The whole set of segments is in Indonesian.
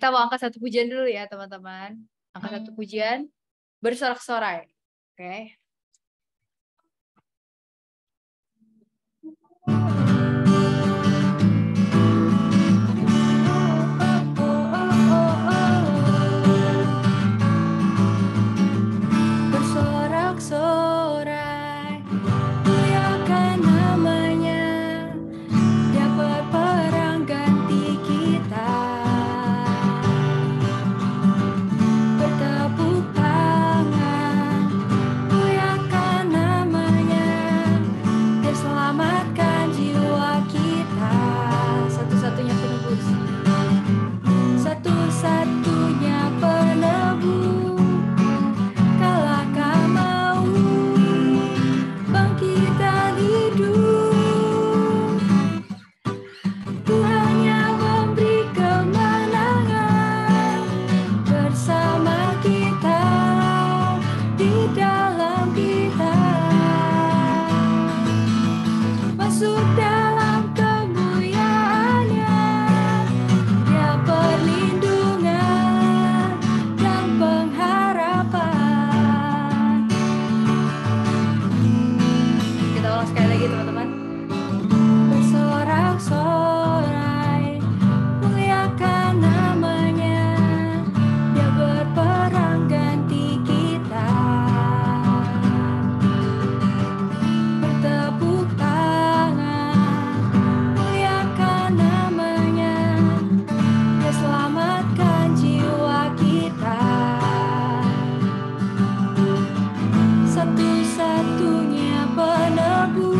kita mau angkat satu pujian dulu ya teman-teman. Angkat satu pujian, bersorak-sorai. Oke. Bersorak-sorai, muliakan namanya, Dia berperang ganti kita. Bertepuk tangan, muliakan namanya, Dia selamatkan jiwa kita. Satu-satunya penebus, satu-satunya penebus. Kalahkan maut, bangkitan hidup. Tuhan yang memberi kemenangan bersama kita, di dalam kita. Masuk dalam kemuliaan-Nya, Dia perlindungan dan pengharapan. Kita ulang sekali lagi teman-teman. Bersorak-sorai, muliakan namanya, Dia berperang ganti kita. Bertepuk tangan, muliakan namanya, Dia selamatkan jiwa kita. Satu-satunya penebus,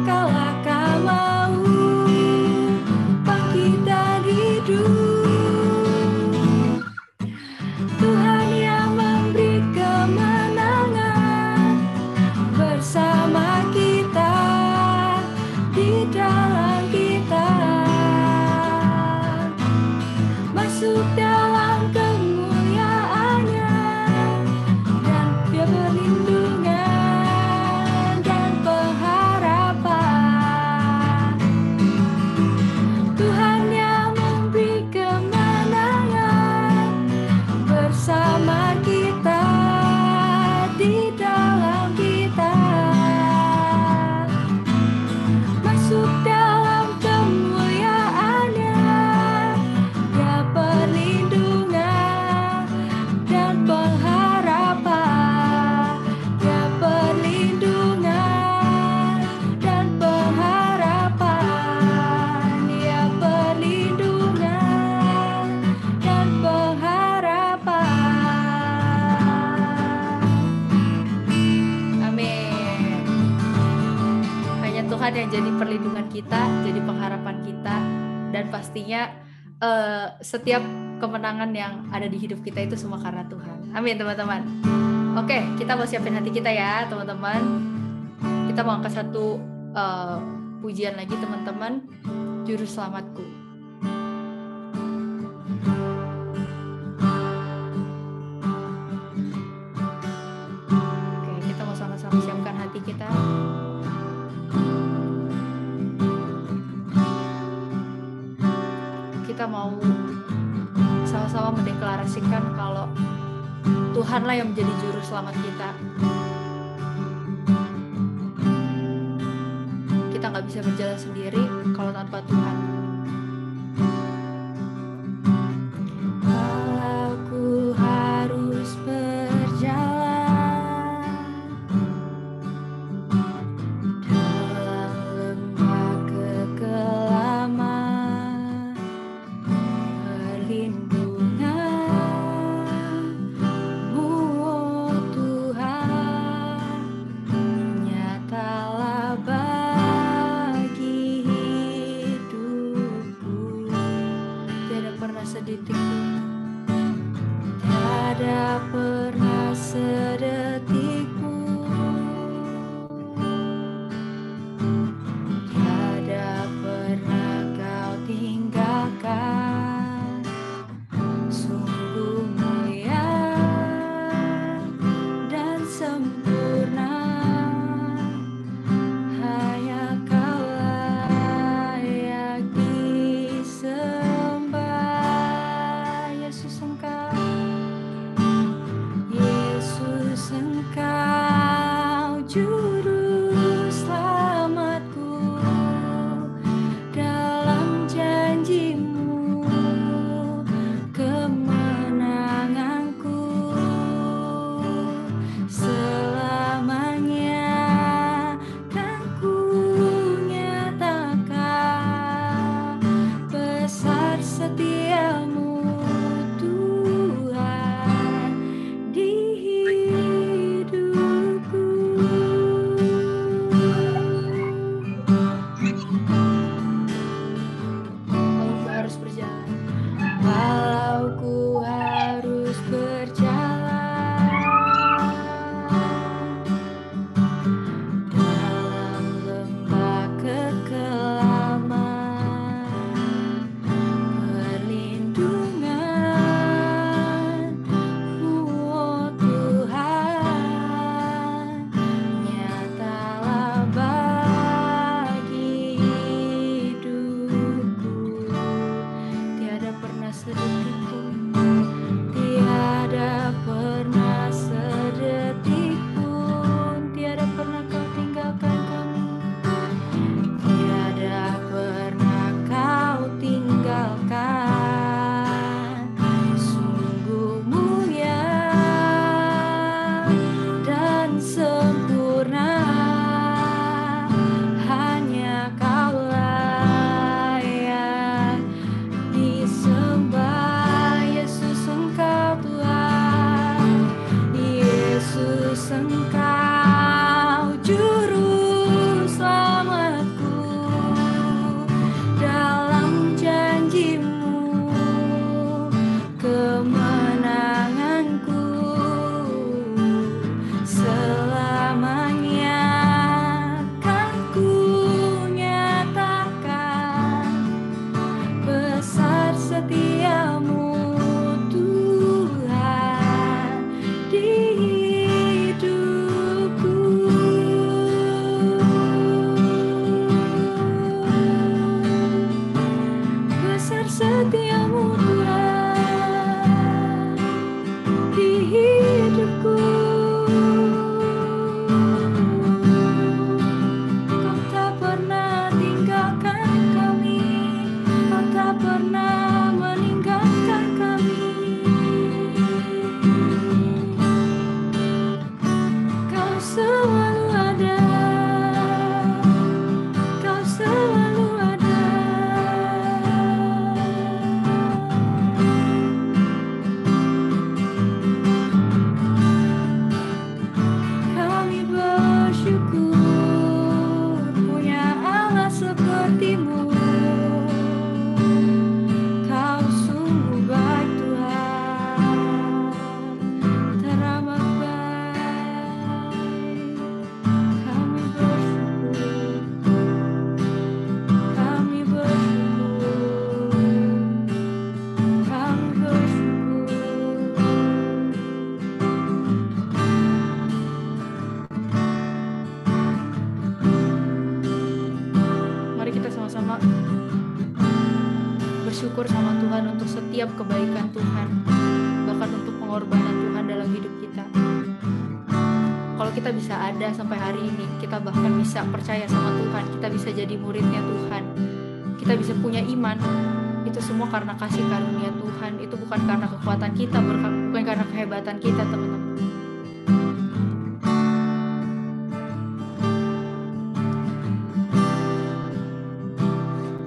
kalahkan maut, bangkitan hidup. Tuhan yang memberi kemenangan bersama kita, di dalam kita. Masuk dalam kemuliaan-Nya, dan Dia perlindungan dan pengharapan. Tuhan yang memberi kemenangan bersama kita, di dalam kita. Masuk dalam kemuliaan-Nya, Dia perlindungan dan pengharapan. Dia perlindungan dan pengharapan. Dia perlindungan dan pengharapan. Amin. Hanya Tuhan yang jadi perlindungan kita, jadi pengharapan kita, dan pastinya setiap kemenangan yang ada di hidup kita itu semua karena Tuhan. Amin teman-teman. Oke, kita mau siapin hati kita ya teman-teman. Kita mau angkat satu pujian lagi teman-teman, Juru Selamatku. Oke, kita mau sama-sama siapkan hati kita. Kita mau sama-sama mendeklarasikan kalau Tuhanlah yang menjadi juru selamat kita. Kita nggak bisa berjalan sendiri kalau tanpa Tuhan. Kalau ku harus berjalan dalam lembah kekelaman, perlindungan-Mu, oh Tuhan, nyatalah bagi hidupku. Tiada pernah sedetik pun, tiada pernah sedetik pun, tiada pernah Kau tinggalkan. Sungguh mulia dan sempurna, hanya Kau layak disembah. sedetik pun, tiada pernah sedetik pun, tiada pernah kau tinggalkan kami, tiada pernah kau tinggalkan. Sungguh mulia dan sempurna, hanya kau layak disembah. Yesus Engkau Tuhan, Yesus Engkau juru selamatku, dalam janji-Mu kemenanganku selamanya kan ku nyatakan besar setiamu Tuhan di hidupku. Besar setiamu Tuhan di hidupku. Kau tak pernah tinggalkan kami, Kau tak pernah meninggalkan kami. Kau selalu ada, Kau selalu ada. Kami bersyukur punya Allah seperti-Mu. Kau sungguh baik Tuhan, teramat baik. Kami bersyukur, kami bersyukur, kami bersyukur. Mari kita sama-sama bersyukur sama Tuhan untuk setiap kebaikan Tuhan, bahkan untuk pengorbanan Tuhan dalam hidup kita. Kalau kita bisa ada sampai hari ini, kita bahkan bisa percaya sama Tuhan, kita bisa jadi muridnya Tuhan, kita bisa punya iman, itu semua karena kasih karunia Tuhan. Itu bukan karena kekuatan kita, bukan karena kehebatan kita, teman-teman.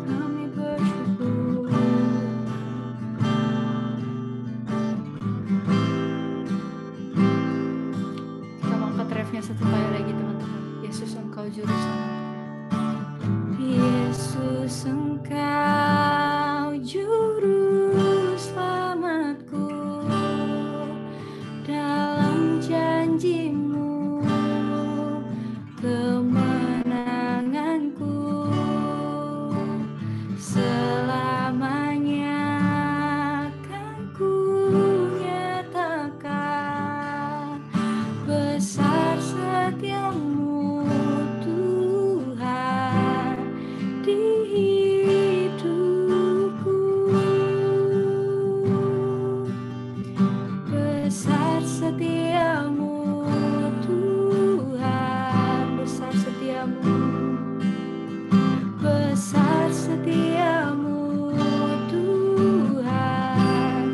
Kami bersyukur. Kita angkat refnya satu kali lagi, teman-teman. Yesus Engkau juru selamat. Yesus Engkau juru selamatku, dalam janji-Mu kemenanganku selamanya kan ku nyatakan besar setiamu Tuhan di hidupku. Besar setiamu Tuhan, besar setiamu, besar setiamu Tuhan,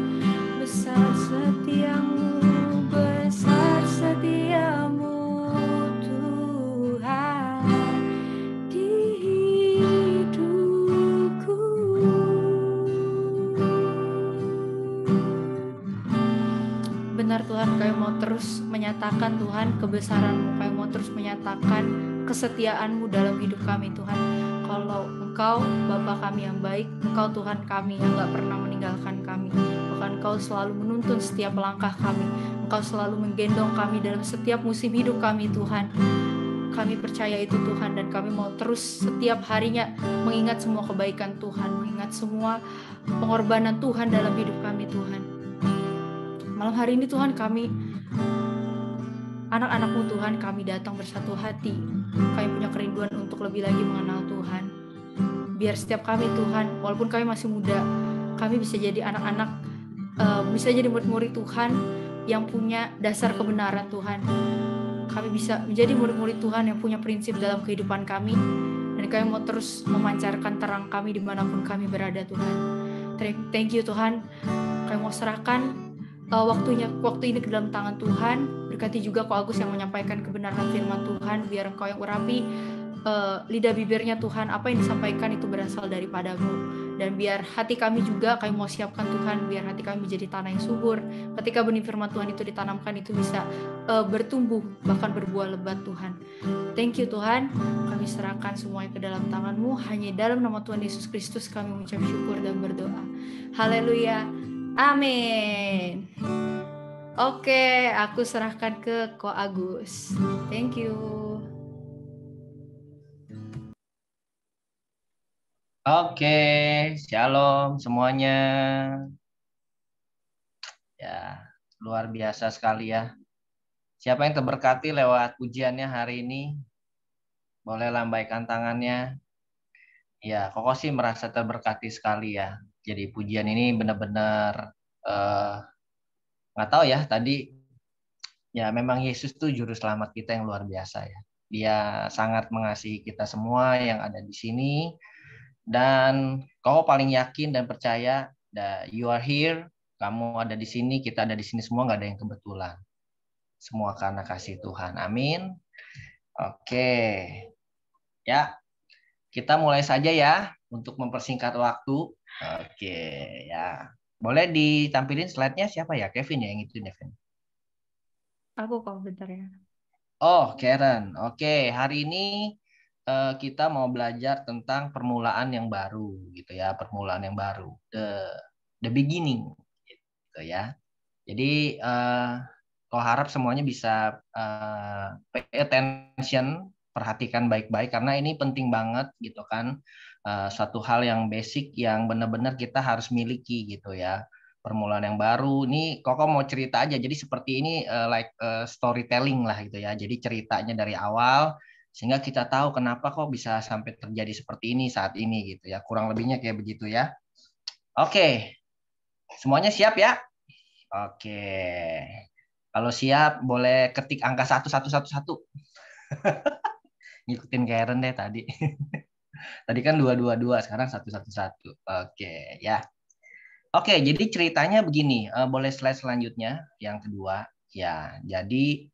besar setiamu, besar setiamu Tuhan di hidupku. Benar Tuhan, Kau mau terus menyatakan Tuhan kebesaran-Mu, Kau mau terus menyatakan kesetiaan-Mu dalam hidup kami Tuhan. Kalau Engkau Bapa kami yang baik, Engkau Tuhan kami yang gak pernah meninggalkan kami, bahkan Engkau selalu menuntun setiap langkah kami, Engkau selalu menggendong kami dalam setiap musim hidup kami Tuhan. Kami percaya itu Tuhan, dan kami mau terus setiap harinya mengingat semua kebaikan Tuhan, mengingat semua pengorbanan Tuhan dalam hidup kami Tuhan. Malam hari ini Tuhan, kami anak-anak-Mu Tuhan, kami datang bersatu hati. Kami punya kerinduan untuk lebih lagi mengenal Tuhan. Biar setiap kami Tuhan, walaupun kami masih muda, kami bisa jadi anak-anak, bisa jadi murid-murid Tuhan yang punya dasar kebenaran Tuhan. Kami bisa menjadi murid-murid Tuhan yang punya prinsip dalam kehidupan kami, dan kami mau terus memancarkan terang kami dimanapun kami berada Tuhan. Thank you Tuhan. Kami mau serahkan waktu ini ke dalam tangan Tuhan. Berkati juga Ko Agus yang menyampaikan kebenaran firman Tuhan. Biar Engkau yang urapi lidah bibirnya Tuhan, apa yang disampaikan itu berasal daripadamu. Dan biar hati kami juga, kami mau siapkan Tuhan, biar hati kami menjadi tanah yang subur. Ketika benih firman Tuhan itu ditanamkan, itu bisa bertumbuh, bahkan berbuah lebat Tuhan. Thank you Tuhan, kami serahkan semuanya ke dalam tangan-Mu. Hanya dalam nama Tuhan Yesus Kristus kami mengucap syukur dan berdoa. Haleluya, amin. Oke, aku serahkan ke Ko Agus. Thank you. Oke, shalom semuanya. Ya, luar biasa sekali ya. Siapa yang terberkati lewat pujiannya hari ini? Boleh lambaikan tangannya. Ya, Koko sih merasa terberkati sekali ya. Jadi pujian ini benar-benar nggak tahu ya tadi. Ya, memang Yesus tuh juru selamat kita yang luar biasa ya. Dia sangat mengasihi kita semua yang ada di sini. Dan Koko paling yakin dan percaya that you are here, kamu ada di sini, kita ada di sini semua, nggak ada yang kebetulan. Semua karena kasih Tuhan. Amin. Oke. Ya, kita mulai saja ya untuk mempersingkat waktu. Oke, ya. Boleh ditampilin slide-nya siapa ya? Kevin ya yang itu, Kevin. Aku kok bentar ya. Oh, Karen. Oke, hari ini kita mau belajar tentang permulaan yang baru gitu ya, permulaan yang baru, the beginning gitu ya. Jadi kau harap semuanya bisa pay attention, perhatikan baik-baik karena ini penting banget gitu kan. Suatu hal yang basic yang benar-benar kita harus miliki gitu ya. Permulaan yang baru. Ini Koko mau cerita aja. Jadi seperti ini storytelling lah gitu ya. Jadi ceritanya dari awal sehingga kita tahu kenapa kok bisa sampai terjadi seperti ini saat ini gitu ya. Kurang lebihnya kayak begitu ya. Oke. Semuanya siap ya? Oke. Kalau siap boleh ketik angka 1111. Ngikutin Karen deh tadi. Tadi kan 222, sekarang 111. Oke, ya. Oke, jadi ceritanya begini. Boleh slide selanjutnya yang kedua. Ya, jadi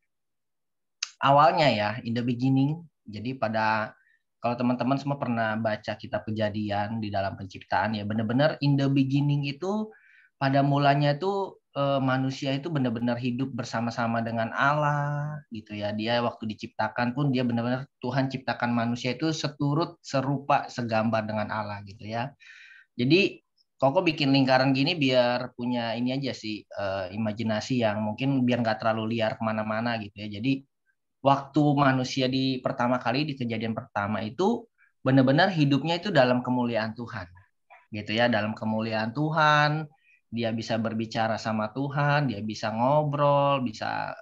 awalnya ya, in the beginning. Jadi kalau teman-teman semua pernah baca kitab Kejadian di dalam penciptaan ya, benar-benar in the beginning itu pada mulanya itu manusia itu benar-benar hidup bersama-sama dengan Allah gitu ya. Dia waktu diciptakan pun dia benar-benar Tuhan ciptakan manusia itu seturut, serupa, segambar dengan Allah gitu ya. Jadi Koko bikin lingkaran gini biar punya ini aja sih imajinasi yang mungkin biar nggak terlalu liar kemana-mana gitu ya. Jadi waktu manusia di pertama kali di kejadian pertama itu benar-benar hidupnya itu dalam kemuliaan Tuhan gitu ya, dalam kemuliaan Tuhan dia bisa berbicara sama Tuhan, dia bisa ngobrol, bisa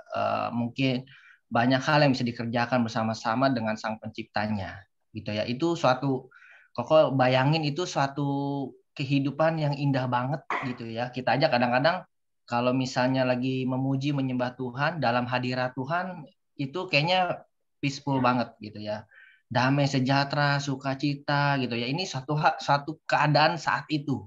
mungkin banyak hal yang bisa dikerjakan bersama-sama dengan sang penciptanya gitu ya. Itu suatu Koko bayangin itu suatu kehidupan yang indah banget gitu ya. Kita aja kadang-kadang kalau misalnya lagi memuji menyembah Tuhan dalam hadirat Tuhan itu kayaknya peaceful banget gitu ya, damai sejahtera sukacita gitu ya. Ini satu keadaan saat itu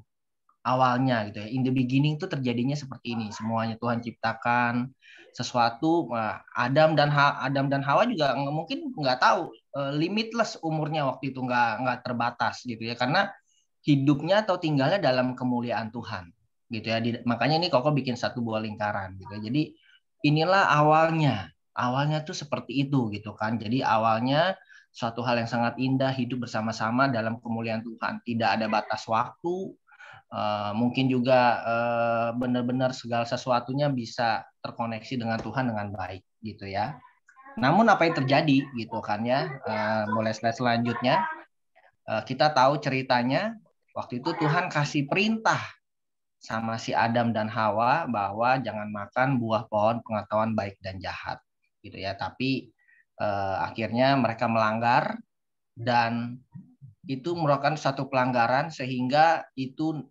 awalnya gitu ya, in the beginning itu terjadinya seperti ini, semuanya Tuhan ciptakan sesuatu. Adam dan Hawa juga mungkin nggak tahu limitless umurnya waktu itu, nggak terbatas gitu ya, karena hidupnya atau tinggalnya dalam kemuliaan Tuhan gitu ya. Makanya ini Koko bikin satu buah lingkaran gitu ya. Jadi inilah awalnya tuh seperti itu gitu kan. Jadi awalnya suatu hal yang sangat indah, hidup bersama-sama dalam kemuliaan Tuhan, tidak ada batas waktu. Mungkin juga benar-benar segala sesuatunya bisa terkoneksi dengan Tuhan dengan baik gitu ya. Namun apa yang terjadi gitu kan ya, boleh slide selanjutnya. Kita tahu ceritanya waktu itu Tuhan kasih perintah sama si Adam dan Hawa bahwa jangan makan buah pohon pengetahuan baik dan jahat gitu ya. Tapi akhirnya mereka melanggar dan itu merupakan satu pelanggaran sehingga itu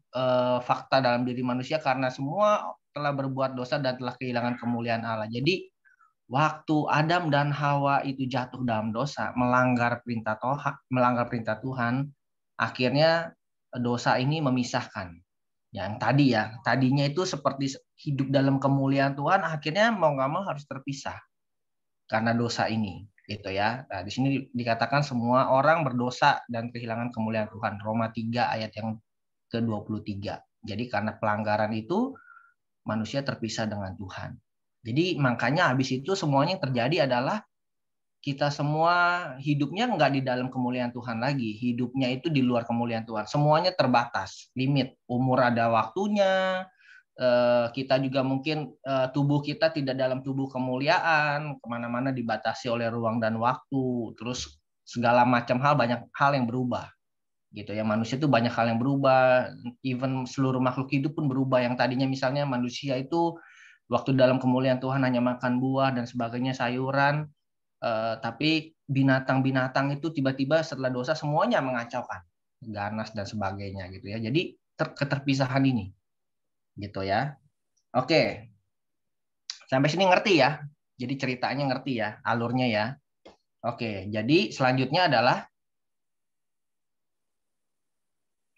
fakta dalam diri manusia karena semua telah berbuat dosa dan telah kehilangan kemuliaan Allah. Jadi waktu Adam dan Hawa itu jatuh dalam dosa, melanggar perintah Tuhan, akhirnya dosa ini memisahkan. Yang tadi ya, tadinya itu seperti hidup dalam kemuliaan Tuhan, akhirnya mau nggak mau harus terpisah karena dosa ini, gitu ya. Nah, di sini dikatakan semua orang berdosa dan kehilangan kemuliaan Tuhan. Roma 3 ayat yang ke-23. Jadi karena pelanggaran itu manusia terpisah dengan Tuhan. Jadi makanya habis itu semuanya yang terjadi adalah kita semua hidupnya nggak di dalam kemuliaan Tuhan lagi. Hidupnya itu di luar kemuliaan Tuhan. Semuanya terbatas, limit. Umur ada waktunya. Kita juga mungkin tubuh kita tidak dalam tubuh kemuliaan. Kemana-mana dibatasi oleh ruang dan waktu. Terus segala macam hal, banyak hal yang berubah. Gitu ya, manusia itu banyak hal yang berubah, even seluruh makhluk hidup pun berubah. Yang tadinya misalnya manusia itu waktu dalam kemuliaan Tuhan hanya makan buah dan sebagainya, sayuran, tapi binatang-binatang itu tiba-tiba setelah dosa semuanya mengacaukan, ganas dan sebagainya gitu ya. Jadi keterpisahan ini gitu ya. Oke, sampai sini ngerti ya, jadi ceritanya ngerti ya, alurnya ya. Oke, jadi selanjutnya adalah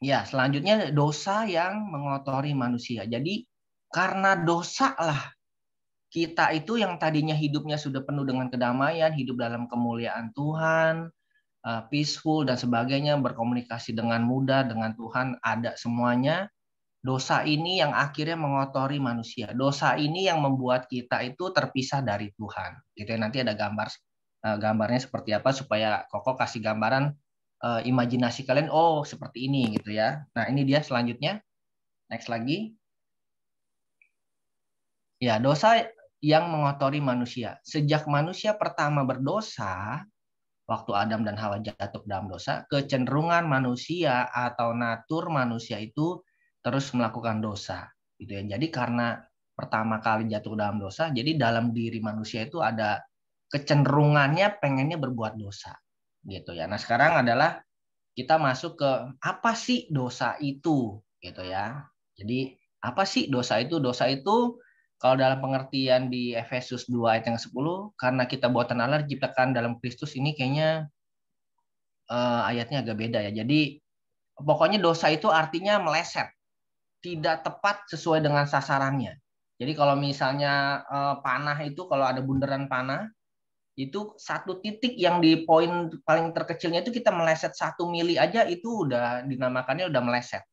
ya, selanjutnya dosa yang mengotori manusia. Jadi karena dosa lah kita itu yang tadinya hidupnya sudah penuh dengan kedamaian, hidup dalam kemuliaan Tuhan, peaceful dan sebagainya, berkomunikasi dengan mudah dengan Tuhan, ada semuanya. Dosa ini yang akhirnya mengotori manusia. Dosa ini yang membuat kita itu terpisah dari Tuhan. Gitu ya, nanti ada gambarnya seperti apa supaya Koko kasih gambaran imajinasi kalian, oh seperti ini gitu ya. Nah ini dia selanjutnya, next lagi. Ya, dosa yang mengotori manusia. Sejak manusia pertama berdosa, waktu Adam dan Hawa jatuh dalam dosa, kecenderungan manusia atau natur manusia itu terus melakukan dosa. Gitu ya. Jadi karena pertama kali jatuh dalam dosa, jadi dalam diri manusia itu ada kecenderungannya pengennya berbuat dosa. Gitu ya. Nah, sekarang adalah kita masuk ke apa sih dosa itu, gitu ya. Jadi apa sih dosa itu? Dosa itu kalau dalam pengertian di Efesus 2 ayat yang 10, karena kita buatan Allah diciptakan dalam Kristus, ini kayaknya ayatnya agak beda ya. Jadi pokoknya dosa itu artinya meleset, tidak tepat sesuai dengan sasarannya. Jadi kalau misalnya panah itu, kalau ada bundaran panah, itu satu titik yang di poin paling terkecilnya itu kita meleset 1 mili aja, itu udah dinamakannya udah meleset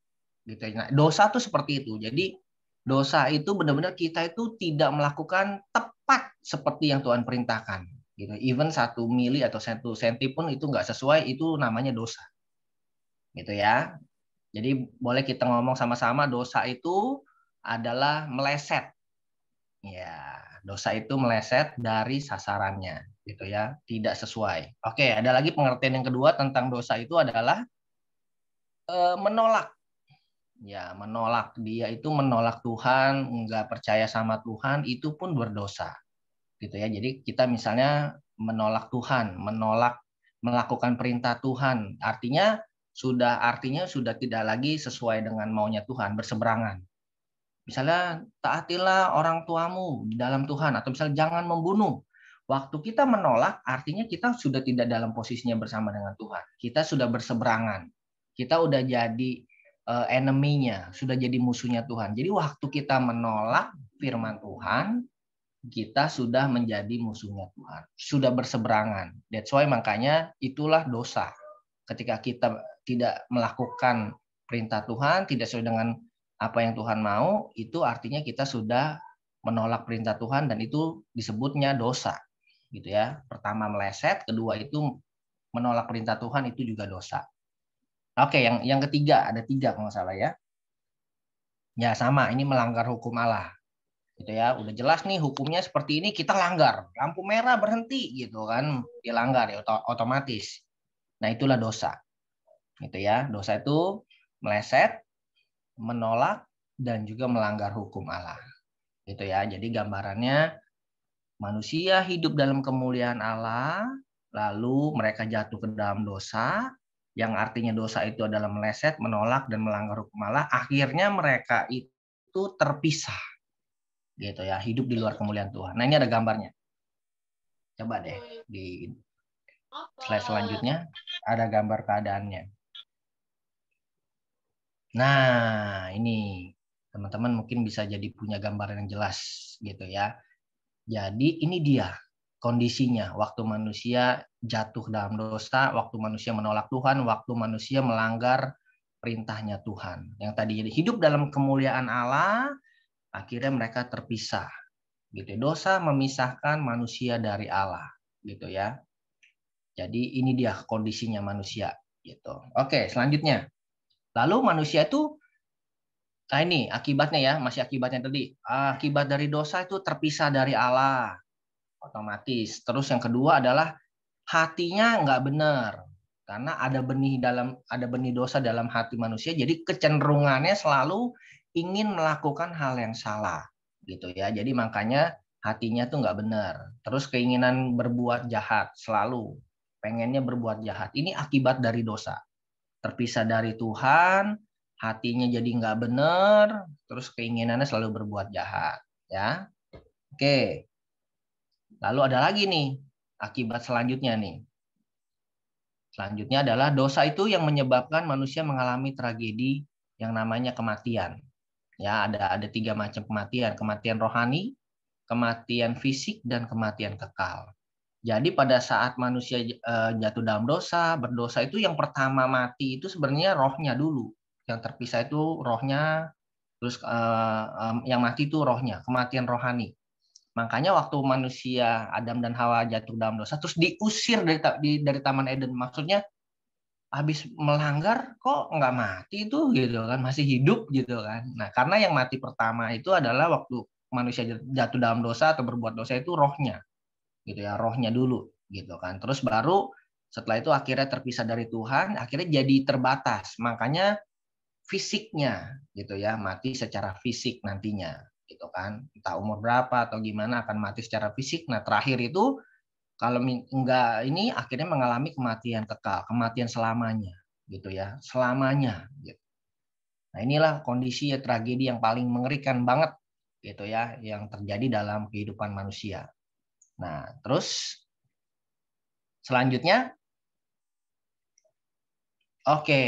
gitu. Nah, dosa tuh seperti itu. Jadi dosa itu benar-benar kita itu tidak melakukan tepat seperti yang Tuhan perintahkan gitu. Even 1 mili atau 1 senti pun itu nggak sesuai, itu namanya dosa gitu ya. Jadi boleh kita ngomong sama-sama, dosa itu adalah meleset. Ya, dosa itu meleset dari sasarannya, gitu ya, tidak sesuai. Oke, ada lagi pengertian yang kedua tentang dosa itu adalah menolak. Ya, menolak. Dia itu menolak Tuhan, nggak percaya sama Tuhan, itu pun berdosa, gitu ya. Jadi kita misalnya menolak Tuhan, menolak melakukan perintah Tuhan, artinya sudah tidak lagi sesuai dengan maunya Tuhan, berseberangan. Misalnya taatilah orang tuamu di dalam Tuhan, atau misalnya jangan membunuh. Waktu kita menolak, artinya kita sudah tidak dalam posisinya bersama dengan Tuhan. Kita sudah berseberangan. Kita udah jadi enemy-nya, sudah jadi musuhnya Tuhan. Jadi waktu kita menolak firman Tuhan, kita sudah menjadi musuhnya Tuhan. Sudah berseberangan. That's why makanya itulah dosa. Ketika kita tidak melakukan perintah Tuhan, tidak sesuai dengan apa yang Tuhan mau, itu artinya kita sudah menolak perintah Tuhan dan itu disebutnya dosa. Gitu ya. Pertama meleset, kedua itu menolak perintah Tuhan, itu juga dosa. Oke, yang ketiga, ada 3 kalau nggak salah ya. Ya sama, ini melanggar hukum Allah. Gitu ya, udah jelas nih hukumnya seperti ini, kita langgar, lampu merah berhenti gitu kan, dilanggar ya otomatis. Nah itulah dosa, gitu ya. Dosa itu meleset, menolak, dan juga melanggar hukum Allah, gitu ya. Jadi gambarannya manusia hidup dalam kemuliaan Allah, lalu mereka jatuh ke dalam dosa, yang artinya dosa itu adalah meleset, menolak, dan melanggar hukum Allah, akhirnya mereka itu terpisah, gitu ya, hidup di luar kemuliaan Tuhan. Nah, ini ada gambarnya. Coba deh di slide selanjutnya ada gambar keadaannya. Nah, ini teman-teman mungkin bisa jadi punya gambaran yang jelas gitu ya. Jadi ini dia kondisinya waktu manusia jatuh dalam dosa, waktu manusia menolak Tuhan, waktu manusia melanggar perintahnya Tuhan. Yang tadi jadi hidup dalam kemuliaan Allah, akhirnya mereka terpisah. Gitu. Dosa memisahkan manusia dari Allah, gitu ya. Jadi ini dia kondisinya manusia, gitu. Oke, selanjutnya. Lalu manusia itu, nah ini akibatnya ya, masih akibatnya tadi. Akibat dari dosa itu terpisah dari Allah, otomatis. Terus yang kedua adalah hatinya nggak benar, karena ada benih dosa dalam hati manusia. Jadi kecenderungannya selalu ingin melakukan hal yang salah, gitu ya. Jadi makanya hatinya tuh nggak benar. Terus keinginan berbuat jahat selalu pengennya berbuat jahat. Ini akibat dari dosa. Terpisah dari Tuhan, hatinya jadi nggak benar, terus keinginannya selalu berbuat jahat, ya. Oke. Lalu ada lagi nih akibat selanjutnya nih. Selanjutnya adalah dosa itu yang menyebabkan manusia mengalami tragedi yang namanya kematian. Ya, ada 3 macam kematian: kematian rohani, kematian fisik, dan kematian kekal. Jadi pada saat manusia jatuh dalam dosa, berdosa itu yang pertama mati itu sebenarnya rohnya dulu. Yang terpisah itu rohnya, terus yang mati itu rohnya, kematian rohani. Makanya waktu manusia Adam dan Hawa jatuh dalam dosa, terus diusir dari Taman Eden. Maksudnya habis melanggar kok nggak mati itu gitu kan, masih hidup gitu kan. Nah, karena yang mati pertama itu adalah waktu manusia jatuh dalam dosa atau berbuat dosa itu rohnya, gitu ya, rohnya dulu gitu kan. Terus baru setelah itu akhirnya terpisah dari Tuhan, akhirnya jadi terbatas. Makanya fisiknya gitu ya, mati secara fisik nantinya gitu kan. Entah umur berapa atau gimana akan mati secara fisik. Nah, terakhir itu kalau enggak ini akhirnya mengalami kematian kekal, kematian selamanya gitu ya, selamanya gitu. Nah, inilah kondisi ya, tragedi yang paling mengerikan banget gitu ya yang terjadi dalam kehidupan manusia. Nah, terus selanjutnya oke.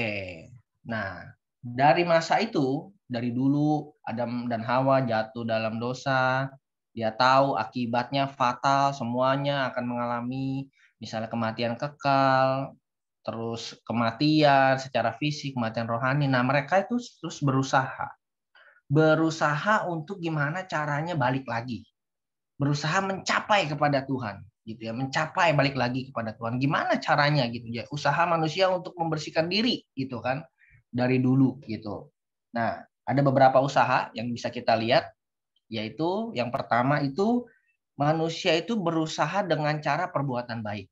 Nah, dari masa itu, dari dulu Adam dan Hawa jatuh dalam dosa, dia tahu akibatnya fatal, semuanya akan mengalami misalnya kematian kekal, terus kematian secara fisik, kematian rohani. Nah, mereka itu terus berusaha untuk gimana caranya balik lagi, berusaha mencapai kepada Tuhan, gitu ya, mencapai balik lagi kepada Tuhan. Gimana caranya gitu ya? Usaha manusia untuk membersihkan diri, gitu kan, dari dulu gitu. Nah, ada beberapa usaha yang bisa kita lihat, yaitu yang pertama itu manusia itu berusaha dengan cara perbuatan baik.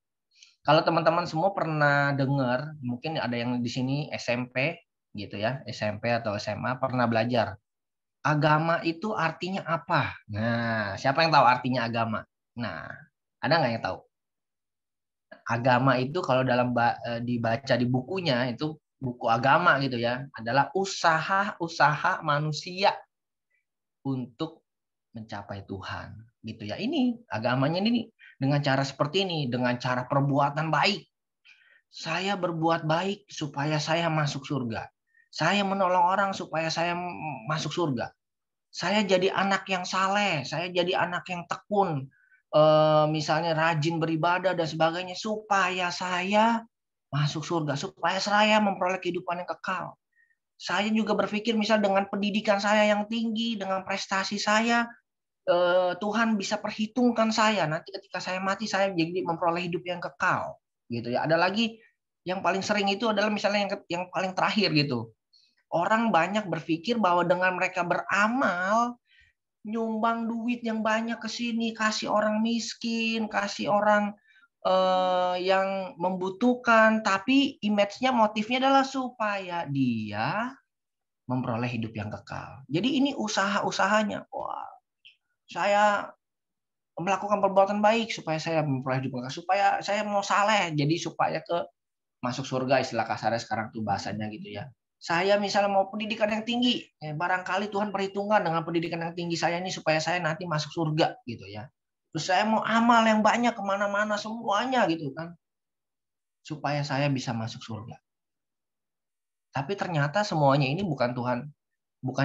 Kalau teman-teman semua pernah dengar, mungkin ada yang di sini SMP gitu ya, SMP atau SMA pernah belajar. Agama itu artinya apa? Nah, siapa yang tahu artinya agama? Nah, ada nggak yang tahu? Agama itu kalau dibaca di bukunya, itu buku agama gitu ya, adalah usaha-usaha manusia untuk mencapai Tuhan. Gitu ya. Ini agamanya ini dengan cara seperti ini, dengan cara perbuatan baik. Saya berbuat baik supaya saya masuk surga. Saya menolong orang supaya saya masuk surga. Saya jadi anak yang saleh, saya jadi anak yang tekun, misalnya rajin beribadah dan sebagainya, supaya saya masuk surga, supaya saya memperoleh kehidupan yang kekal. Saya juga berpikir misal dengan pendidikan saya yang tinggi, dengan prestasi saya, Tuhan bisa perhitungkan saya. Nanti ketika saya mati, saya jadi memperoleh hidup yang kekal. Gitu ya. Ada lagi yang paling sering itu adalah misalnya yang paling terakhir gitu. Orang banyak berpikir bahwa dengan mereka beramal, nyumbang duit yang banyak ke sini, kasih orang miskin, kasih orang yang membutuhkan, tapi image-nya, motifnya adalah supaya dia memperoleh hidup yang kekal. Jadi ini usaha-usahanya. Wah, saya melakukan perbuatan baik supaya saya memperoleh hidup yang kekal, supaya saya mau saleh, jadi supaya ke masuk surga, istilah kasarnya sekarang tuh bahasanya gitu ya. Saya misalnya mau pendidikan yang tinggi, barangkali Tuhan perhitungkan dengan pendidikan yang tinggi saya ini supaya saya nanti masuk surga gitu ya. Terus saya mau amal yang banyak kemana-mana semuanya gitu kan, supaya saya bisa masuk surga. Tapi ternyata semuanya ini bukan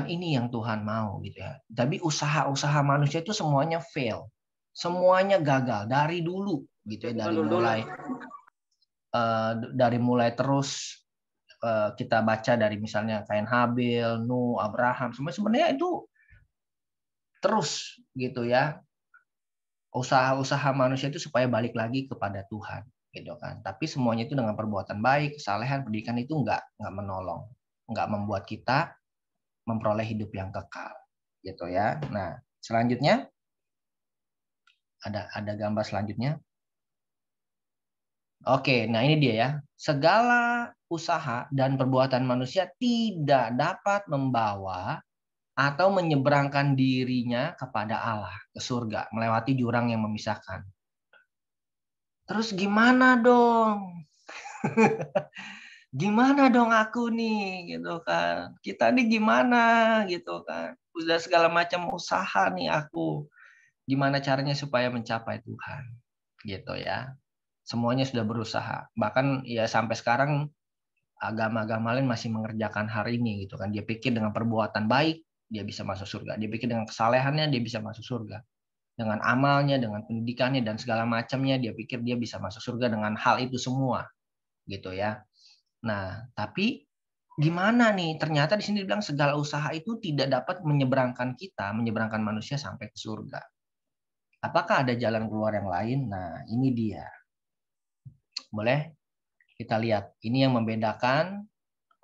ini yang Tuhan mau gitu ya. Tapi usaha-usaha manusia itu semuanya fail, semuanya gagal dari dulu gitu ya, dari mulai terus kita baca dari misalnya Kain Habil, Nuh, Abraham, sebenarnya itu terus gitu ya, usaha-usaha manusia itu supaya balik lagi kepada Tuhan gitu kan. Tapi semuanya itu dengan perbuatan baik, kesalehan, pendidikan itu nggak menolong, nggak membuat kita memperoleh hidup yang kekal gitu ya. Nah, selanjutnya ada gambar selanjutnya. Oke, nah ini dia ya. Segala usaha dan perbuatan manusia tidak dapat membawa atau menyeberangkan dirinya kepada Allah, ke surga, melewati jurang yang memisahkan. Terus gimana dong? Gimana dong aku nih gitu kan? Kita nih gimana gitu kan? Udah segala macam usaha nih aku. Gimana caranya supaya mencapai Tuhan? Gitu ya. Semuanya sudah berusaha. Bahkan ya sampai sekarang agama-agama lain masih mengerjakan hal ini gitu kan. Dia pikir dengan perbuatan baik dia bisa masuk surga. Dia pikir dengan kesalehannya dia bisa masuk surga. Dengan amalnya, dengan pendidikannya dan segala macamnya dia pikir dia bisa masuk surga dengan hal itu semua. Gitu ya. Nah, tapi gimana nih? Ternyata di sini dibilang segala usaha itu tidak dapat menyeberangkan manusia sampai ke surga. Apakah ada jalan keluar yang lain? Nah, ini dia. Boleh kita lihat. Ini yang membedakan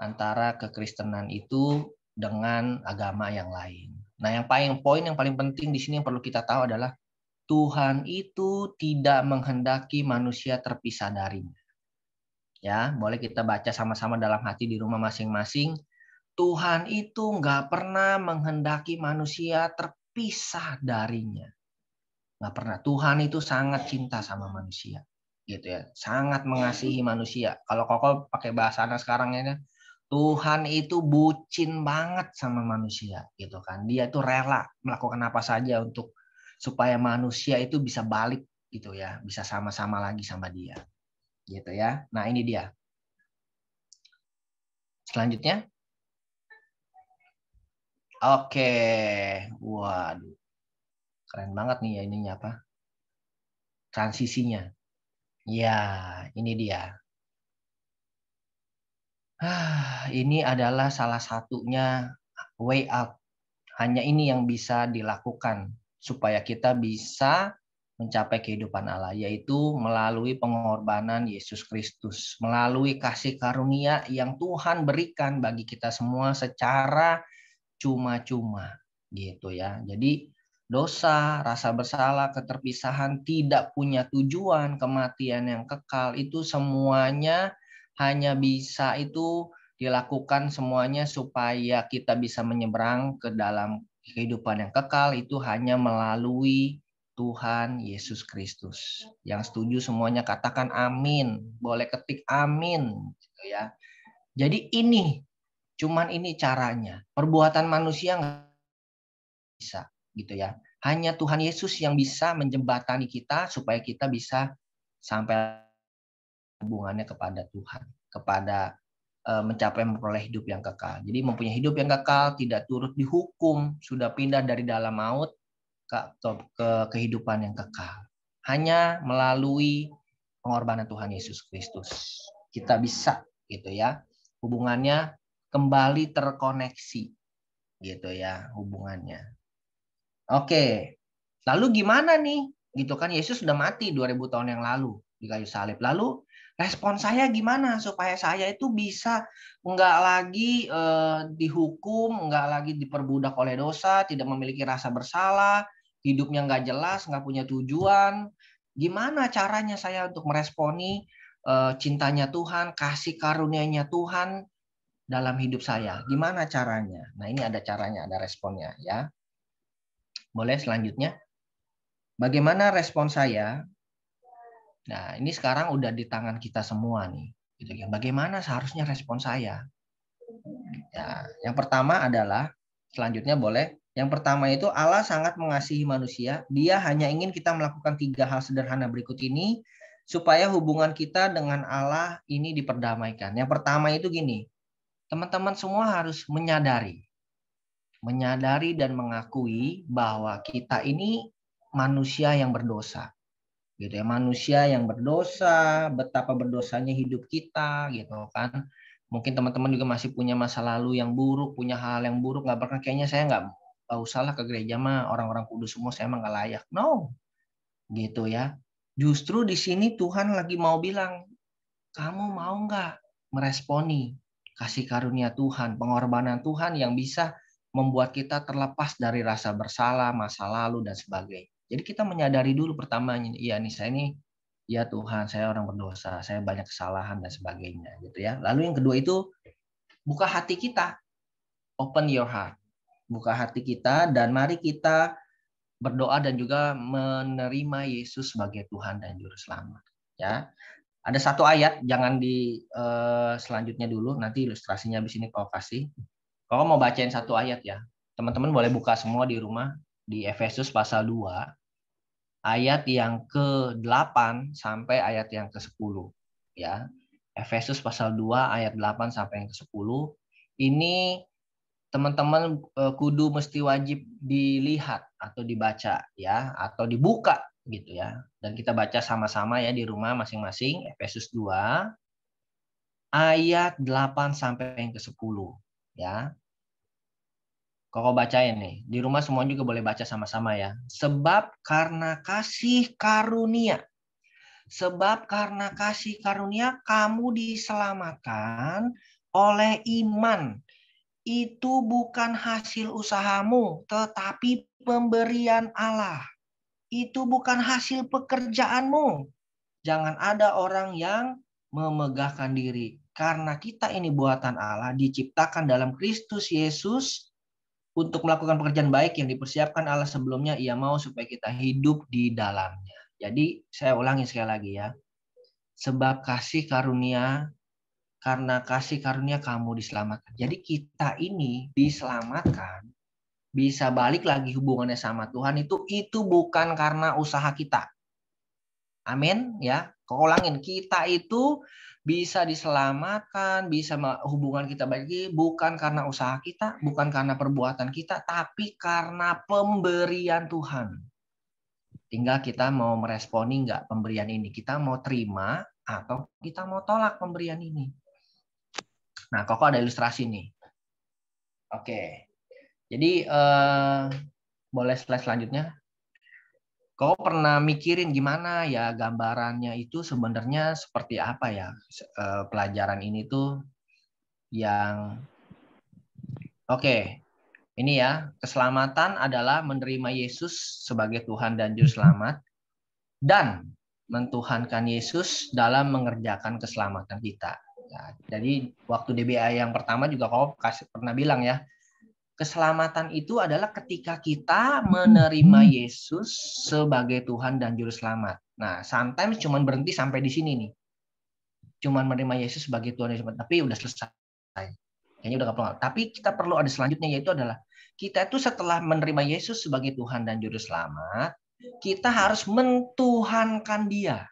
antara kekristenan itu dengan agama yang lain. Nah, poin yang paling penting di sini yang perlu kita tahu adalah Tuhan itu tidak menghendaki manusia terpisah darinya. Ya, boleh kita baca sama-sama dalam hati di rumah masing-masing. Tuhan itu nggak pernah menghendaki manusia terpisah darinya. Nggak pernah. Tuhan itu sangat cinta sama manusia. Gitu ya. Sangat mengasihi manusia. Kalau Koko pakai bahasa anak sekarang ya, Tuhan itu bucin banget sama manusia. Gitu kan. Dia itu rela melakukan apa saja untuk supaya manusia itu bisa balik gitu ya. Bisa sama-sama lagi sama dia. Gitu ya. Nah ini dia. Selanjutnya. Oke. Waduh. Keren banget nih ya ininya apa? Transisinya. Ya, ini dia. Ini adalah salah satunya way out. Hanya ini yang bisa dilakukan supaya kita bisa mencapai kehidupan Allah, yaitu melalui pengorbanan Yesus Kristus, melalui kasih karunia yang Tuhan berikan bagi kita semua secara cuma-cuma, gitu ya. Jadi dosa, rasa bersalah, keterpisahan, tidak punya tujuan, kematian yang kekal, itu semuanya hanya bisa itu dilakukan semuanya supaya kita bisa menyeberang ke dalam kehidupan yang kekal, itu hanya melalui Tuhan Yesus Kristus. Yang setuju semuanya katakan amin. Boleh ketik amin gitu ya. Jadi cuman ini caranya. Perbuatan manusia nggak bisa gitu ya. Hanya Tuhan Yesus yang bisa menjembatani kita supaya kita bisa sampai hubungannya kepada Tuhan, kepada mencapai memperoleh hidup yang kekal. Jadi mempunyai hidup yang kekal, tidak turut dihukum, sudah pindah dari dalam maut ke kehidupan yang kekal. Hanya melalui pengorbanan Tuhan Yesus Kristus. Kita bisa gitu ya. Hubungannya kembali terkoneksi gitu ya hubungannya. Oke. Lalu gimana nih? Gitu kan Yesus sudah mati 2000 tahun yang lalu di kayu salib. Lalu respon saya gimana supaya saya itu bisa enggak lagi dihukum, enggak lagi diperbudak oleh dosa, tidak memiliki rasa bersalah, hidupnya enggak jelas, enggak punya tujuan. Gimana caranya saya untuk meresponi cintanya Tuhan, kasih karunia-Nya Tuhan dalam hidup saya? Gimana caranya? Nah, ini ada caranya, ada responnya ya. Boleh selanjutnya. Bagaimana respon saya? Nah, ini sekarang udah di tangan kita semua nih. Gitu ya. Bagaimana seharusnya respon saya? Ya, yang pertama adalah selanjutnya boleh. Yang pertama itu Allah sangat mengasihi manusia. Dia hanya ingin kita melakukan 3 hal sederhana berikut ini supaya hubungan kita dengan Allah ini diperdamaikan. Yang pertama itu gini, teman-teman semua harus menyadari dan mengakui bahwa kita ini manusia yang berdosa. Gitu ya, manusia yang berdosa, betapa berdosanya hidup kita gitu kan. Mungkin teman-teman juga masih punya masa lalu yang buruk, punya hal yang buruk, nggak pernah, kayaknya saya nggak usah lah ke gereja mah, orang-orang kudus semua saya emang nggak layak. No, gitu ya. Justru di sini Tuhan lagi mau bilang, kamu mau nggak meresponi kasih karunia Tuhan, pengorbanan Tuhan yang bisa membuat kita terlepas dari rasa bersalah, masa lalu, dan sebagainya. Jadi kita menyadari dulu pertamanya, iya nih saya ini, ya Tuhan, saya orang berdosa, saya banyak kesalahan dan sebagainya, gitu ya. Lalu yang kedua itu buka hati kita, open your heart, buka hati kita dan mari kita berdoa dan juga menerima Yesus sebagai Tuhan dan Juru Selamat. Ya, ada satu ayat, jangan di selanjutnya dulu, nanti ilustrasinya habis ini kau kasih. Kalau mau bacain satu ayat ya, teman-teman boleh buka semua di rumah di Efesus pasal 2 ayat yang ke-8 sampai ayat yang ke-10 ya. Efesus pasal 2 ayat 8 sampai yang ke-10. Ini teman-teman kudu mesti wajib dilihat atau dibaca ya, atau dibuka gitu ya. Dan kita baca sama-sama ya di rumah masing-masing. Efesus 2 ayat 8 sampai yang ke-10 ya. Koko bacain nih. Di rumah semua juga boleh baca sama-sama ya. Sebab karena kasih karunia kamu diselamatkan oleh iman. Itu bukan hasil usahamu, tetapi pemberian Allah. Itu bukan hasil pekerjaanmu. Jangan ada orang yang memegahkan diri. Karena kita ini buatan Allah, diciptakan dalam Kristus Yesus untuk melakukan pekerjaan baik yang dipersiapkan Allah sebelumnya Ia mau supaya kita hidup di dalamnya. Jadi saya ulangi sekali lagi ya. Sebab karena kasih karunia kamu diselamatkan. Jadi kita ini diselamatkan, bisa balik lagi hubungannya sama Tuhan itu bukan karena usaha kita. Amin ya. Kau ulangin, kita itu bisa diselamatkan, bisa hubungan kita balik bukan karena usaha kita, bukan karena perbuatan kita, tapi karena pemberian Tuhan. Tinggal kita mau meresponi nggak pemberian ini. Kita mau terima atau kita mau tolak pemberian ini. Nah, Koko ada ilustrasi nih. Oke. Jadi boleh slide selanjutnya. Kau pernah mikirin gimana ya gambarannya itu sebenarnya seperti apa ya pelajaran ini tuh yang oke. Ini ya, keselamatan adalah menerima Yesus sebagai Tuhan dan Juru Selamat dan mentuhankan Yesus dalam mengerjakan keselamatan kita. Ya, jadi waktu DBA yang pertama juga kau pernah bilang ya, keselamatan itu adalah ketika kita menerima Yesus sebagai Tuhan dan Juru Selamat. Nah, sometimes cuma berhenti sampai di sini nih. Cuma menerima Yesus sebagai Tuhan dan Juru Selamat, tapi udah selesai. Kayaknya udah gak perlu. Tapi kita perlu ada selanjutnya, yaitu adalah kita itu setelah menerima Yesus sebagai Tuhan dan Juru Selamat, kita harus mentuhankan Dia.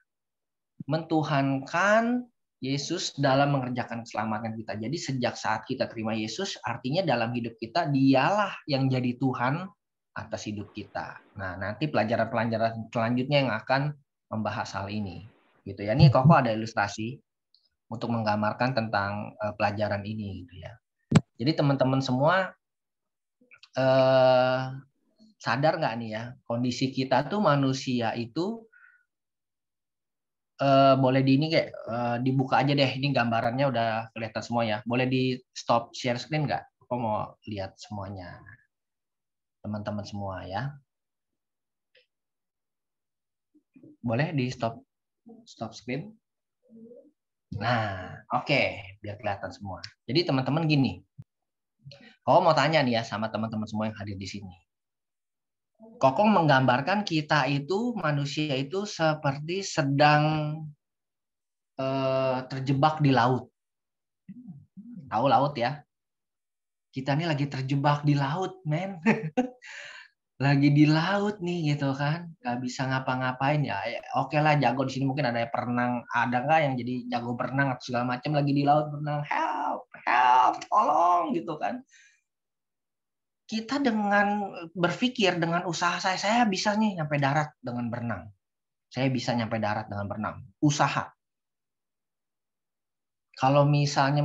Mentuhankan Yesus dalam mengerjakan keselamatan kita. Jadi sejak saat kita terima Yesus, artinya dalam hidup kita Dialah yang jadi Tuhan atas hidup kita. Nah, nanti pelajaran-pelajaran selanjutnya yang akan membahas hal ini. Gitu ya. Nih Koko ada ilustrasi untuk menggambarkan tentang pelajaran ini gitu ya. Jadi teman-teman semua sadar nggak nih ya, kondisi kita tuh manusia itu boleh di ini kayak dibuka aja deh, ini gambarannya udah kelihatan semua ya. Boleh di stop share screen nggak? Aku mau lihat semuanya, teman-teman semua ya. Boleh di stop screen. Nah, oke, biar kelihatan semua. Jadi teman-teman gini, Koko mau tanya nih ya sama teman-teman semua yang hadir di sini. Koko menggambarkan kita itu manusia itu seperti sedang terjebak di laut. Tahu laut ya? Kita nih lagi terjebak di laut, men. Lagi di laut nih gitu kan, nggak bisa ngapa-ngapain ya. Oke lah, jago di sini mungkin ada yang perenang, ada nggak yang jadi jago berenang atau segala macam, lagi di laut berenang, help, help, tolong gitu kan. Kita dengan berpikir, dengan usaha saya bisa nih nyampe darat dengan berenang. Saya bisa nyampe darat dengan berenang. Usaha. Kalau misalnya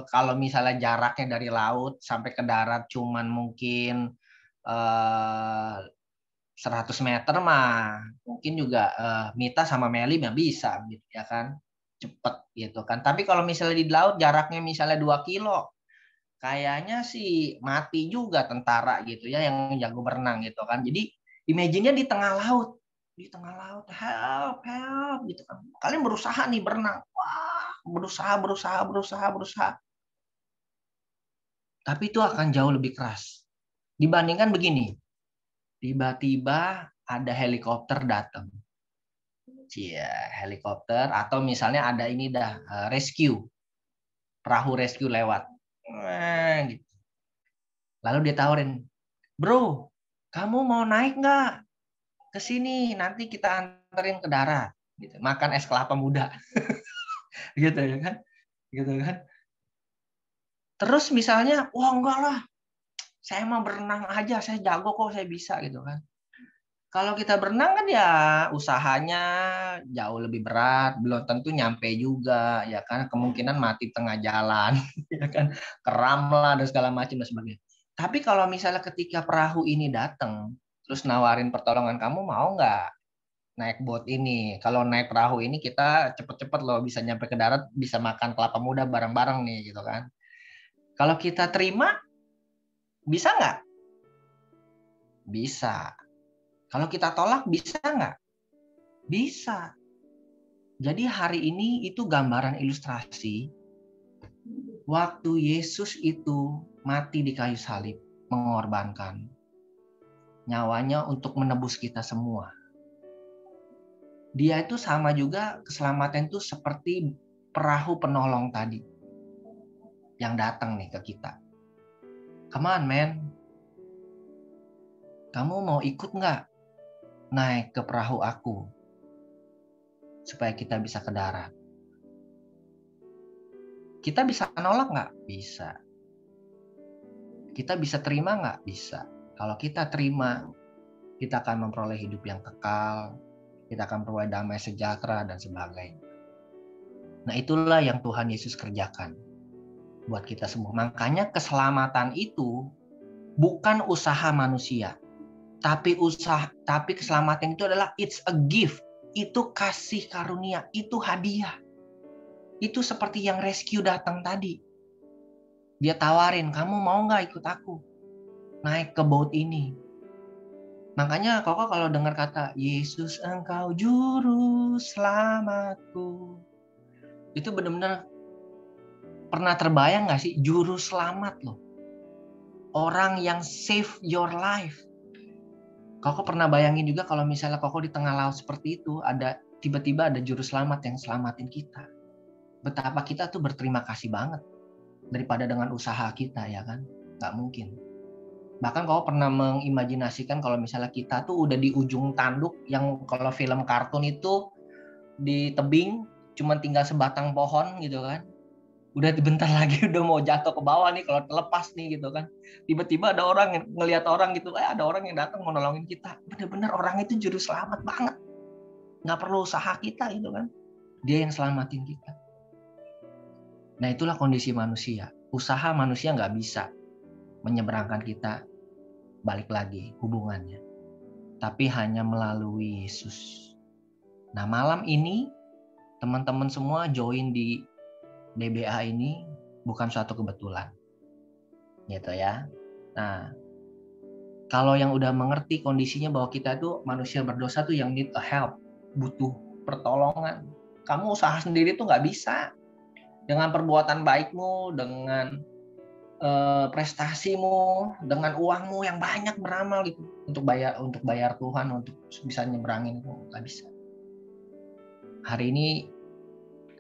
kalau misalnya jaraknya dari laut sampai ke darat cuman mungkin 100 meter mah mungkin juga Mita sama Meli mah bisa gitu ya kan, cepet gitu kan. Tapi kalau misalnya di laut jaraknya misalnya 2 kilo, kayaknya sih mati juga tentara gitu ya yang jago berenang gitu kan. Jadi imagine-nya di tengah laut, help, help gitu kan. Kalian berusaha nih berenang, wah berusaha. Tapi itu akan jauh lebih keras dibandingkan begini. Tiba-tiba ada helikopter datang. Iya, helikopter atau misalnya ada ini rescue, perahu rescue lewat. Gitu. Lalu dia tawarin, bro, kamu mau naik nggak ke sini? Nanti kita anterin ke darat. Gitu. Makan es kelapa muda, gitu ya kan? Gitu kan? Terus misalnya, wah enggak lah, saya mau berenang aja, saya jago kok, saya bisa gitu kan. Kalau kita berenang kan ya usahanya jauh lebih berat, belum tentu nyampe juga, ya kan, kemungkinan mati tengah jalan, ya kan, keram lah dan segala macam dan sebagainya. Tapi kalau misalnya ketika perahu ini datang, terus nawarin pertolongan, kamu mau nggak naik boat ini? Kalau naik perahu ini kita cepet-cepet loh bisa nyampe ke darat, bisa makan kelapa muda bareng-bareng nih gitu kan. Kalau kita terima, bisa nggak? Bisa. Kalau kita tolak, bisa nggak? Bisa. Jadi hari ini itu gambaran ilustrasi waktu Yesus itu mati di kayu salib, mengorbankan nyawanya untuk menebus kita semua. Dia itu sama juga, keselamatan itu seperti perahu penolong tadi yang datang nih ke kita. Come on, man. Kamu mau ikut nggak naik ke perahu aku supaya kita bisa ke darat? Kita bisa nolak nggak? Bisa. Kita bisa terima nggak? Bisa. Kalau kita terima, kita akan memperoleh hidup yang kekal, kita akan memperoleh damai sejahtera dan sebagainya. Nah, itulah yang Tuhan Yesus kerjakan buat kita semua. Makanya keselamatan itu bukan usaha manusia, tapi keselamatan itu adalah it's a gift. Itu kasih karunia, itu hadiah. Itu seperti yang rescue datang tadi. Dia tawarin, kamu mau nggak ikut aku naik ke boat ini? Makanya Koko kalau dengar kata Yesus engkau juru selamatku, itu benar-benar pernah terbayang nggak sih juru selamat loh, orang yang save your life. Koko pernah bayangin juga kalau misalnya Koko di tengah laut seperti itu, ada tiba-tiba ada juru selamat yang selamatin kita. Betapa kita tuh berterima kasih banget daripada dengan usaha kita, ya kan? Nggak mungkin. Bahkan kau pernah mengimajinasikan kalau misalnya kita tuh udah di ujung tanduk, yang kalau film kartun itu di tebing cuma tinggal sebatang pohon gitu kan, udah bentar lagi udah mau jatuh ke bawah nih kalau terlepas nih gitu kan, tiba-tiba ada orang ngelihat orang gitu, ada orang yang datang mau nolongin kita, benar-benar orang itu juru selamat banget, nggak perlu usaha kita gitu kan, dia yang selamatin kita. Nah, itulah kondisi manusia. Usaha manusia nggak bisa menyeberangkan kita balik lagi hubungannya, tapi hanya melalui Yesus. Nah, malam ini teman-teman semua join di DBA ini bukan suatu kebetulan, gitu ya. Nah, kalau yang udah mengerti kondisinya bahwa kita tuh manusia berdosa tuh yang need a help, butuh pertolongan. Kamu usaha sendiri tuh nggak bisa. Dengan perbuatan baikmu, dengan prestasimu, dengan uangmu yang banyak beramal gitu untuk bayar Tuhan, untuk bisa nyebrangin itu nggak bisa. Hari ini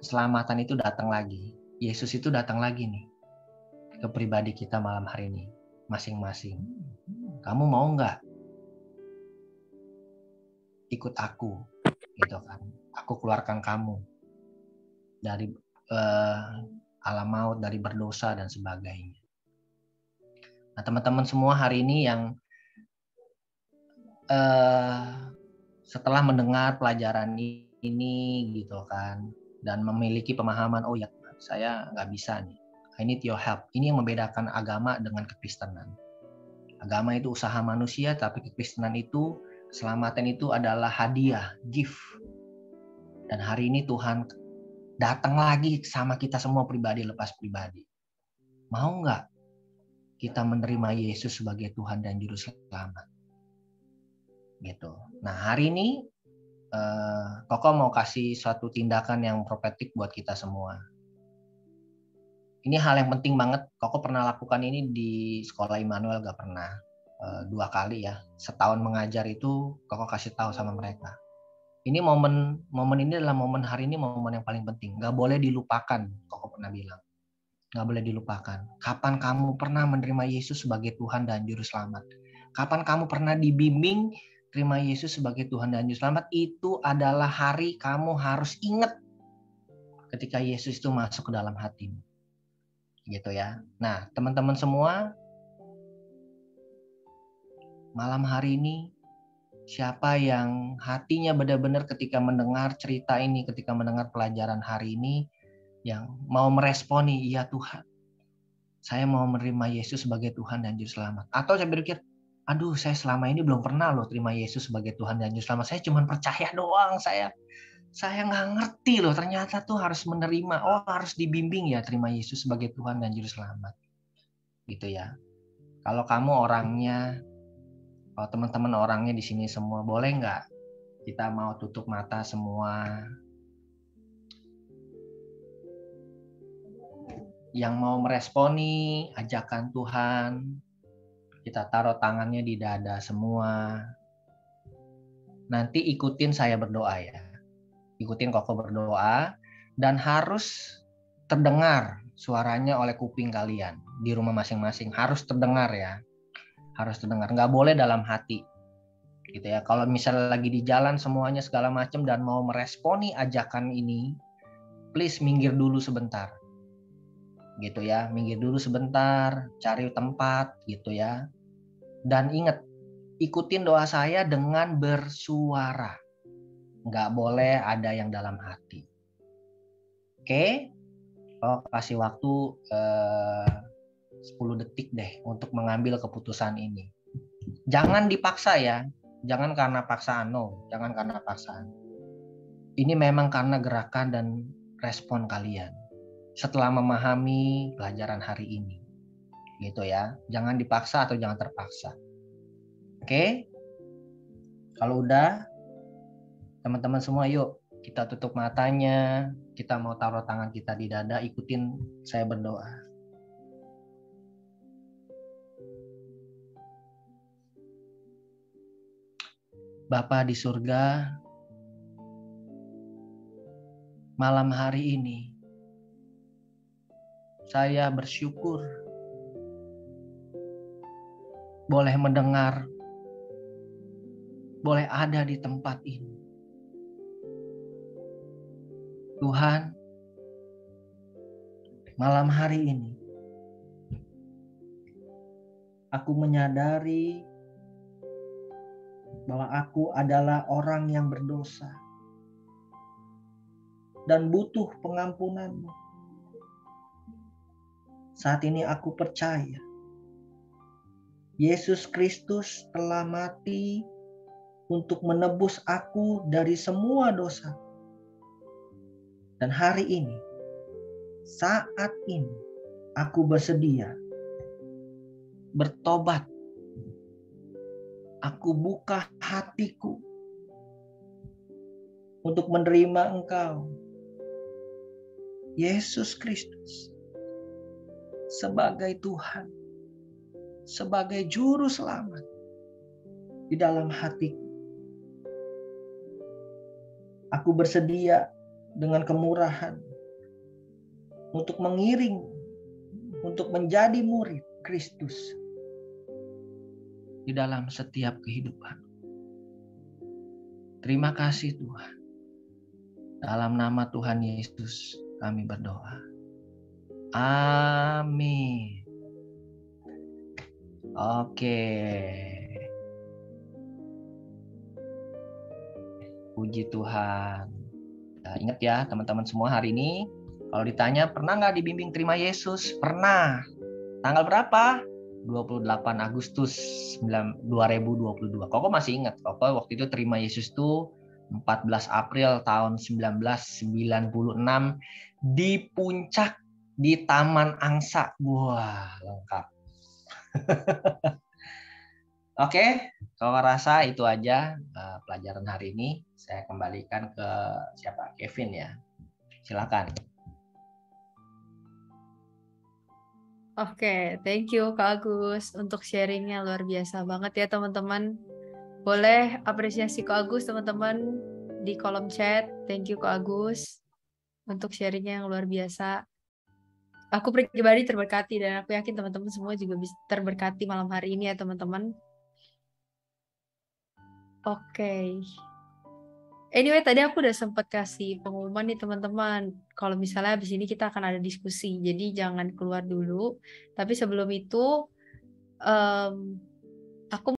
keselamatan itu datang lagi. Yesus itu datang lagi nih ke pribadi kita malam hari ini, masing-masing. Kamu mau nggak ikut aku, gitu kan? Aku keluarkan kamu dari alam maut, dari berdosa dan sebagainya. Nah, teman-teman semua hari ini yang setelah mendengar pelajaran ini, gitu kan, dan memiliki pemahaman, oh ya, saya nggak bisa nih. I need your help. Ini yang membedakan agama dengan kekristenan. Agama itu usaha manusia, tapi kekristenan itu, keselamatan itu adalah hadiah, gift. Dan hari ini Tuhan datang lagi sama kita semua pribadi lepas pribadi. Mau nggak kita menerima Yesus sebagai Tuhan dan Juru Selamat? Gitu. Nah, hari ini Koko mau kasih suatu tindakan yang profetik buat kita semua. Ini hal yang penting banget. Koko pernah lakukan ini di sekolah Immanuel, gak pernah 2 kali ya. Setahun mengajar itu Koko kasih tahu sama mereka. Ini momen ini adalah momen hari ini, momen yang paling penting. Gak boleh dilupakan. Koko pernah bilang, gak boleh dilupakan. Kapan kamu pernah menerima Yesus sebagai Tuhan dan Juru Selamat? Kapan kamu pernah dibimbing terima Yesus sebagai Tuhan dan Juru Selamat? Itu adalah hari kamu harus ingat ketika Yesus itu masuk ke dalam hatimu. Gitu ya. Nah, teman-teman semua, malam hari ini siapa yang hatinya benar-benar ketika mendengar cerita ini, ketika mendengar pelajaran hari ini, yang mau meresponi, iya Tuhan, saya mau menerima Yesus sebagai Tuhan dan Juru Selamat. Atau saya berpikir, aduh, saya selama ini belum pernah loh terima Yesus sebagai Tuhan dan Juru Selamat. Saya cuma percaya doang, saya nggak ngerti loh, ternyata tuh harus menerima, harus dibimbing ya terima Yesus sebagai Tuhan dan Juru Selamat. Gitu ya. Kalau kamu orangnya, kalau teman-teman orangnya di sini semua, boleh nggak kita mau tutup mata semua? Yang mau meresponi ajakan Tuhan, kita taruh tangannya di dada semua. Nanti ikutin saya berdoa ya. Ikutin Koko berdoa, dan harus terdengar suaranya oleh kuping kalian di rumah masing-masing. Harus terdengar ya. Harus terdengar. Nggak boleh dalam hati. Gitu ya. Kalau misalnya lagi di jalan semuanya segala macam dan mau meresponi ajakan ini, please minggir dulu sebentar. Gitu ya. Minggir dulu sebentar, cari tempat gitu ya. Dan ingat, ikutin doa saya dengan bersuara. Nggak boleh ada yang dalam hati. Oke? Kasih waktu 10 detik deh untuk mengambil keputusan ini. Jangan dipaksa ya. Jangan karena paksaan, no. Jangan karena paksaan. Ini memang karena gerakan dan respon kalian setelah memahami pelajaran hari ini. Gitu ya. Jangan dipaksa atau jangan terpaksa. Oke? Kalau udah, teman-teman semua yuk kita tutup matanya, kita mau taruh tangan kita di dada, ikutin saya berdoa. Bapa di surga, malam hari ini saya bersyukur boleh mendengar, boleh ada di tempat ini. Tuhan, malam hari ini aku menyadari bahwa aku adalah orang yang berdosa dan butuh pengampunan-Mu. Saat ini aku percaya Yesus Kristus telah mati untuk menebus aku dari semua dosa. Dan hari ini, saat ini, aku bersedia bertobat. Aku buka hatiku untuk menerima Engkau, Yesus Kristus, sebagai Tuhan, sebagai Juru Selamat di dalam hatiku. Aku bersedia dengan kemurahan untuk mengiring, untuk menjadi murid Kristus di dalam setiap kehidupan. Terima kasih Tuhan. Dalam nama Tuhan Yesus kami berdoa. Amin. Oke. Puji Tuhan. Nah, ingat ya teman-teman semua, hari ini kalau ditanya pernah nggak dibimbing terima Yesus? Pernah. Tanggal berapa? 28 Agustus 2022. Koko masih ingat. Koko waktu itu terima Yesus tuh 14 April tahun 1996 di puncak di Taman Angsa. Wah, lengkap. Oke, kalau rasa itu aja pelajaran hari ini. Saya kembalikan ke siapa? Kevin ya. Silakan. Oke, thank you Kak Agus untuk sharingnya, luar biasa banget ya teman-teman. Boleh apresiasi Kak Agus teman-teman di kolom chat. Thank you Kak Agus untuk sharingnya yang luar biasa. Aku pribadi terberkati dan aku yakin teman-teman semua juga bisa terberkati malam hari ini ya teman-teman. Oke. Anyway, tadi aku udah sempat kasih pengumuman nih teman-teman. Kalau misalnya habis ini kita akan ada diskusi, jadi jangan keluar dulu. Tapi sebelum itu, aku